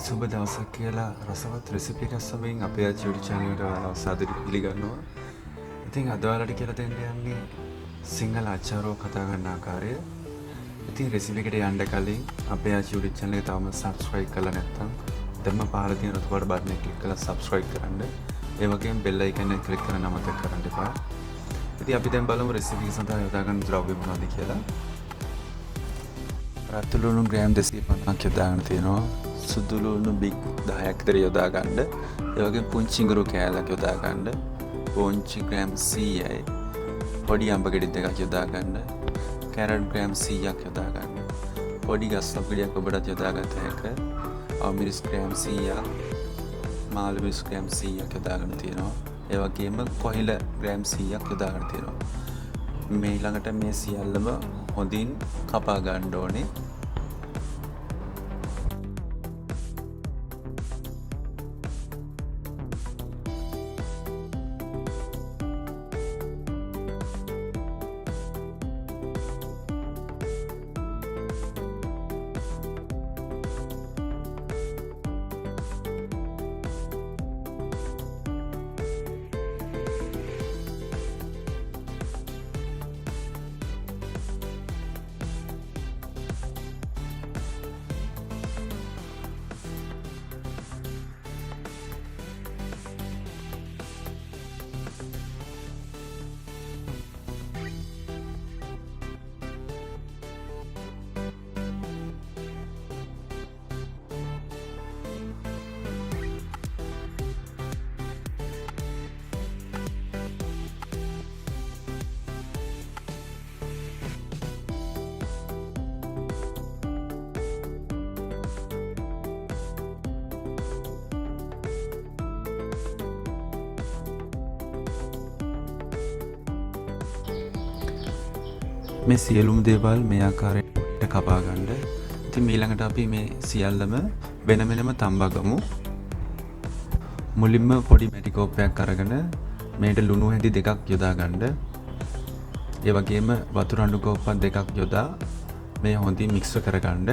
සුබ දවසක් කියලා රසවත් රෙසිපි එකක් සමගින් අපේ ආච්චි YouTube channel එකට ඔයාලව සාදරයෙන් පිළිගන්නවා. ඉතින් අද ඔයාලට කියලා දෙන්න යන්නේ සිංහල අච්චාරුව කතා කරන ආකාරය. ඉතින් රෙසිපි එකට යන්න කලින් අපේ ආච්චි YouTube channel එක තාම subscribe කරලා නැත්නම් දැන්ම පහළ තියෙන රතු පාට බටන් එක ක්ලික් කරලා subscribe කරන්න. ඒ වගේම bell icon එක ක්ලික් කරන්න අමතක කරන්න එපා. ඉතින් අපි දැන් බලමු රෙසිපි එක සඳහා යොදා ගන්න ද්‍රව්‍ය මොනවද කියලා. රතු ලුණු ග්‍රෑම් 250ක් යොදාගෙන තියෙනවා. සුදු ලුණු බිග් 10ක් විතර යොදා ගන්න. ඒ වගේම පුංචි ඉඟුරු කෑල්ලක් යොදා ගන්න. පොන්චි ග්‍රෑම් 100යි. පොඩි අඹ ගෙඩි දෙකක් යොදා ගන්න. කැරට් ග්‍රෑම් 100ක් යොදා ගන්න. පොඩි ගස්සක් ගෙඩියක් ඔබට යොදා ගත හැකියි. අවමිරිස් ග්‍රෑම් 100ක්. මාළු මිරිස් ග්‍රෑම් 100ක් යොදා ගන්න තියෙනවා. ඒ වගේම කොහිල ග්‍රෑම් 100ක් යොදා ගන්න තියෙනවා. මේ ළඟට මේ සියල්ලම හොඳින් කපා ගන්න ඕනේ. මේ සියලුම දේවල් මේ ආකාරයට කපා ගන්න. ඉතින් ඊළඟට අපි මේ සියල්ලම වෙන වෙනම තම්බා ගමු. මුලින්ම පොඩි මැටි කෝප්පයක් අරගෙන මේකට ලුණු හැඳි දෙකක් යොදා ගන්න. ඒ වගේම වතුර අඬු කෝප්පක් දෙකක් යොදා මේ හොඳින් මික්ස් කරගන්න.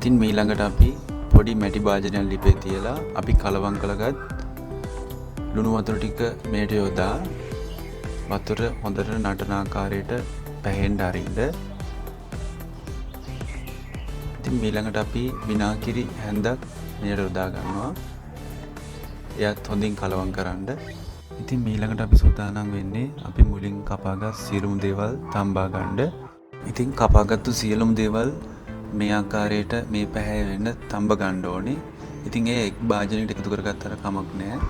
ඉතින් ඊළඟට අපි පොඩි මැටි භාජනයක් ලිපේ තියලා අපි කලවම් කළගත් ලුණු වතුර ටික මේට යොදා වතුර හොඳට නටන ආකාරයට පැහෙන්න අරින්න. ඉතින් ඊළඟට අපි විනාගිරි හැන්දක් මේට යොදා ගන්නවා. එයත් හොඳින් කලවම් කරන්න. ඉතින් ඊළඟට අපි සූදානම් වෙන්නේ අපි මුලින් කපාගත් සියලුම දේවල් තම්බා ගන්න. ඉතින් කපාගත්තු සියලුම දේවල් මේ ආකාරයට මේ පැහැ වෙන්න තඹ ගන්න ඕනේ. ඉතින් ඒ එක් භාජනයකට එකතු කරගත්තට කමක් නැහැ.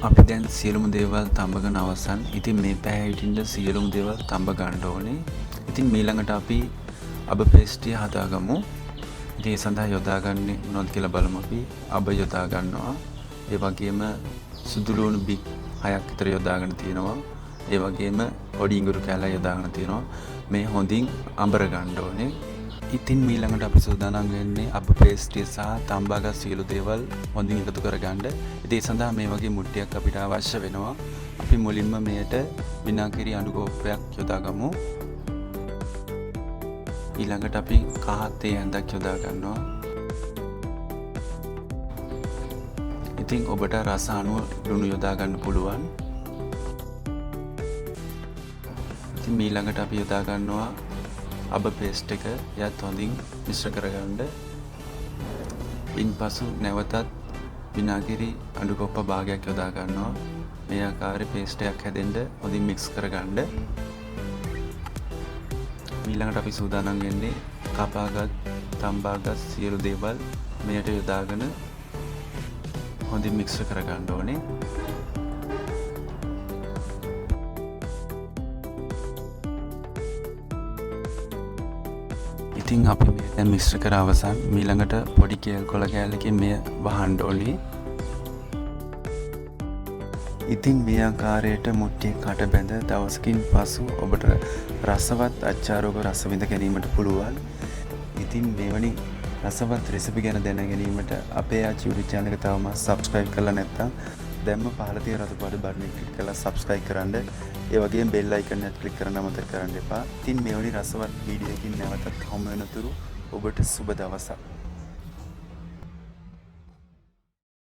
අපි දැන් සියලුම දේවල් තඹගෙන අවසන්. ඉතින් මේ පැහැ හිටින්න සියලුම දේවල් තඹ ගන්න ඕනේ. ඉතින් ඊළඟට අපි අබ පේස්ට්රිය හදාගමු. ඉතින් ඒ සඳහා යොදාගන්නේ මොනවද කියලා බලමු අපි. අබ යොදා ගන්නවා. ඒ වගේම සුදු ලුණු බික් 6ක් විතර යොදාගෙන තියෙනවා. ඒ වගේම පොඩි ඉඟුරු කෑල්ලක් යොදාගෙන තියෙනවා. මේ හොඳින් අඹර ගන්න ඕනේ. ඉතින් මීළඟට අපි සූදානම් වෙන්නේ අප පේස්ට්‍රි සහ තම්බාගත් සියලු දේවල් හොඳින් එකතු කරගන්න. ඉතින් ඒ සඳහා මේ වගේ මුට්ටියක් අපිට අවශ්‍ය වෙනවා. අපි මුලින්ම මෙයට විනාගිරි අණු කෝප්පයක් යොදා ගමු. ඊළඟට අපි කහ තේ ඇඳක් යොදා ගන්නවා. ඉතින් ඔබට රස අනුව ලුණු යොදා ගන්න පුළුවන්. ඉතින් ඊළඟට අපි යොදා ගන්නවා අබ පේස්ට් එක. එයත් හොඳින් මිශ්‍ර කරගන්න. ඉන්පසු නැවතත් විනාගිරි අඬු කොප්ප භාගයක් යොදා ගන්නවා. මේ ආකාරයේ පේස්ට් එකක් හැදෙන්න හොඳින් මික්ස් කරගන්න. ඊළඟට අපි සූදානම් වෙන්නේ කපාගත් තම්බාගත් සියලු දේවල් මෙයට යොදාගෙන හොඳින් මික්ස් කරගන්න ඕනේ. ඉතින් අපි මේ දැන් මිශ්‍ර කර අවසන්. ඊළඟට පොඩි කේල් කොළ කෑල්ලකින් මෙය වහන්න ඕනේ. ඉතින් මේ ආකාරයට මුට්ටිය කට බැඳ දවසකින් පසු ඔබට රසවත් අච්චාරුවක රස විඳ ගැනීමට පුළුවන්. ඉතින් මෙවැනි රසවත් රෙසිපි ගැන දැන ගැනීමට අපේ ආච්චි YouTube channel එක තවම subscribe කරලා නැත්නම් දැම්ම පහළ තියෙන රතු පාට බටන් එක ක්ලික් කරලා subscribe කරන්න. ඒ වගේම bell icon එකත් ක්ලික් කරන්න අමතක කරන්න එපා. ඉතින් මෙවැනි රසවත් වීඩියෝ එකකින් නැවතත් හමු වෙනතුරු ඔබට සුබ දවසක්.